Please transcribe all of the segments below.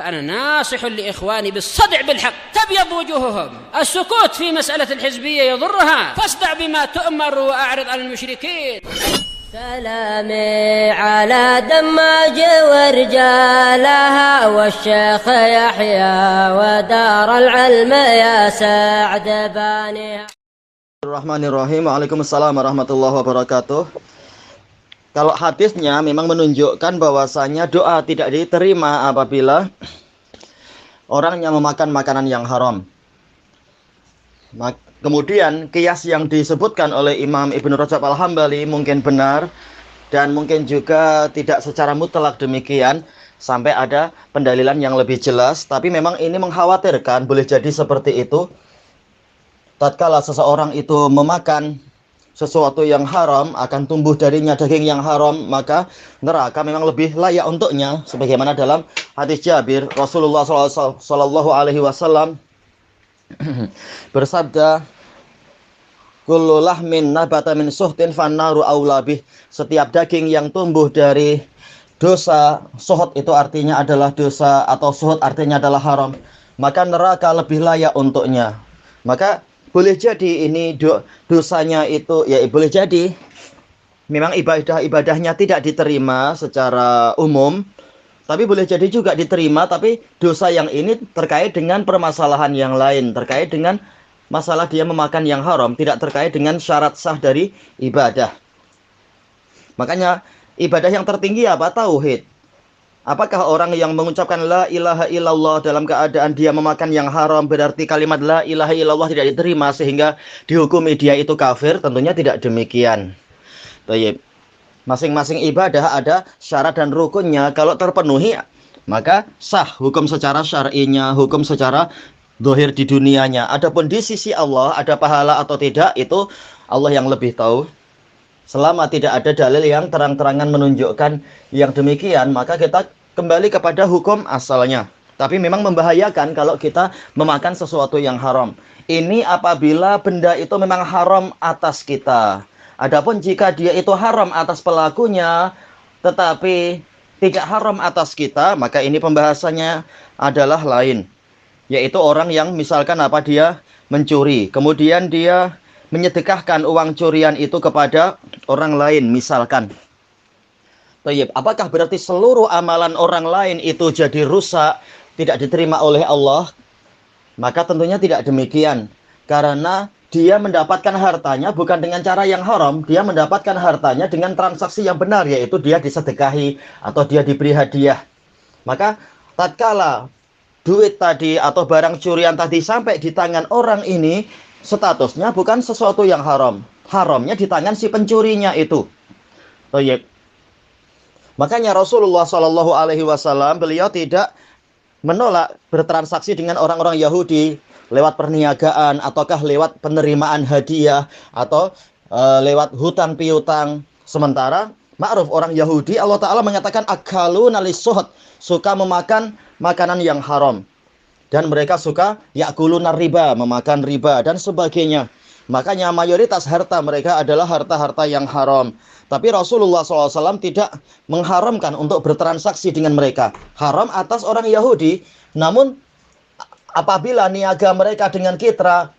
فأنا ناصح لإخواني بالصدع بالحق تبيض وجوههم. السكوت في مسألة الحزبية يضرها، فاصدع بما تؤمر وأعرض عن المشركين. سلامي على دماج ورجالها والشيخ يحيى ودار العلم يا سعد بانيها. Bismillahirrahmanirrahim. Waalaikumsalam warahmatullahi wabarakatuh. Kalau hadisnya memang menunjukkan bahwasanya doa tidak diterima apabila orangnya memakan makanan yang haram. Kemudian kias yang disebutkan oleh Imam Ibnu Rajab Al-Hambali mungkin benar dan mungkin juga tidak secara mutlak demikian sampai ada pendalilan yang lebih jelas. Tapi memang ini mengkhawatirkan, boleh jadi seperti itu. Tatkala seseorang itu memakan sesuatu yang haram, akan tumbuh darinya daging yang haram, maka neraka memang lebih layak untuknya. Sebagaimana dalam hadis Jabir, Rasulullah Shallallahu Alaihi Wasallam bersabda, kullu lahmin nabata min suhtin fannaru aula bih. Setiap daging yang tumbuh dari dosa, suhut itu artinya adalah dosa, atau suhut artinya adalah haram, maka neraka lebih layak untuknya. Maka boleh jadi ini dosanya itu, ya boleh jadi memang ibadahnya tidak diterima secara umum, tapi boleh jadi juga diterima, tapi dosa yang ini terkait dengan permasalahan yang lain, terkait dengan masalah dia memakan yang haram, tidak terkait dengan syarat sah dari ibadah. Makanya ibadah yang tertinggi apa? Tauhid. Apakah orang yang mengucapkan la ilaha illallah dalam keadaan dia memakan yang haram berarti kalimat la ilaha illallah tidak diterima sehingga dihukumi dia itu kafir? Tentunya tidak demikian. Baik. Masing-masing ibadah ada syarat dan rukunnya. Kalau terpenuhi maka sah hukum secara syar'inya, hukum secara zahir di dunianya. Adapun di sisi Allah ada pahala atau tidak, itu Allah yang lebih tahu. Selama tidak ada dalil yang terang-terangan menunjukkan yang demikian, maka kita kembali kepada hukum asalnya. Tapi memang membahayakan kalau kita memakan sesuatu yang haram. Ini apabila benda itu memang haram atas kita. Adapun jika dia itu haram atas pelakunya, tetapi tidak haram atas kita, maka ini pembahasannya adalah lain. Yaitu orang yang misalkan dia mencuri, kemudian dia menyedekahkan uang curian itu kepada orang lain misalkan. Apakah berarti seluruh amalan orang lain itu jadi rusak, tidak diterima oleh Allah? Maka tentunya tidak demikian. Karena dia mendapatkan hartanya bukan dengan cara yang haram, dia mendapatkan hartanya dengan transaksi yang benar, yaitu dia disedekahi atau dia diberi hadiah. Maka tatkala duit tadi atau barang curian tadi sampai di tangan orang ini, statusnya bukan sesuatu yang haram. Haramnya di tangan si pencurinya itu. Makanya Rasulullah Shallallahu Alaihi Wasallam beliau tidak menolak bertransaksi dengan orang-orang Yahudi lewat perniagaan ataukah lewat penerimaan hadiah atau lewat hutang piutang. Sementara ma'ruf orang Yahudi, Allah Ta'ala mengatakan akaluna lisuhut, suka memakan makanan yang haram. Dan mereka suka yakuluna riba, memakan riba dan sebagainya. Makanya mayoritas harta mereka adalah harta-harta yang haram. Tapi Rasulullah SAW tidak mengharamkan untuk bertransaksi dengan mereka. Haram atas orang Yahudi. Namun apabila niaga mereka dengan kita,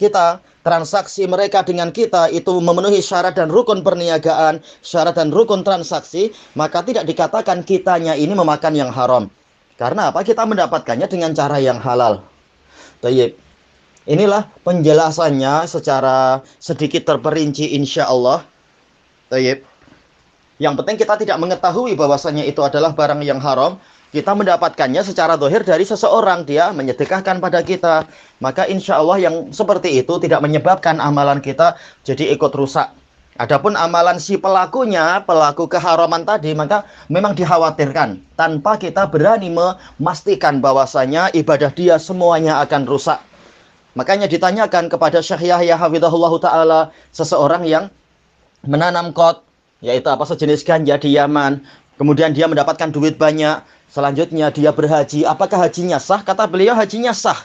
transaksi mereka dengan kita itu memenuhi syarat dan rukun perniagaan, syarat dan rukun transaksi, maka tidak dikatakan kitanya ini memakan yang haram. Karena apa? Kita mendapatkannya dengan cara yang halal. Baik. Inilah penjelasannya secara sedikit terperinci insya Allah. Baik. Yang penting kita tidak mengetahui bahwasanya itu adalah barang yang haram. Kita mendapatkannya secara zahir dari seseorang, dia menyedekahkan pada kita. Maka insya Allah yang seperti itu tidak menyebabkan amalan kita jadi ikut rusak. Adapun amalan si pelakunya, pelaku keharaman tadi, maka memang dikhawatirkan. Tanpa kita berani memastikan bahwasanya ibadah dia semuanya akan rusak. Makanya ditanyakan kepada Syekh Yahya hafizahullah ta'ala, seseorang yang menanam kot, yaitu sejenis ganja di Yaman. Kemudian dia mendapatkan duit banyak. Selanjutnya dia berhaji. Apakah hajinya sah? Kata beliau hajinya sah.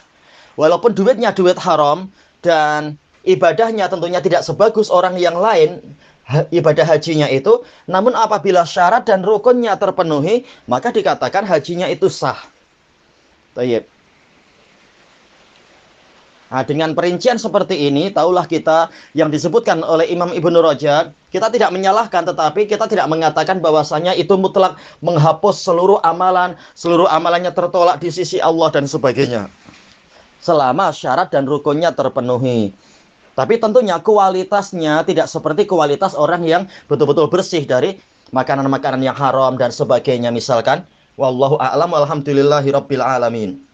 Walaupun duitnya duit haram dan ibadahnya tentunya tidak sebagus orang yang lain, ibadah hajinya itu, namun apabila syarat dan rukunnya terpenuhi, maka dikatakan hajinya itu sah. Tayyib. Nah, dengan perincian seperti ini, taulah kita yang disebutkan oleh Imam Ibnu Rajab, kita tidak menyalahkan, tetapi kita tidak mengatakan bahwasanya itu mutlak menghapus seluruh amalannya tertolak di sisi Allah dan sebagainya. Selama syarat dan rukunnya terpenuhi. Tapi tentunya kualitasnya tidak seperti kualitas orang yang betul-betul bersih dari makanan-makanan yang haram dan sebagainya misalkan. Wallahu a'lam walhamdulillahi rabbil alamin.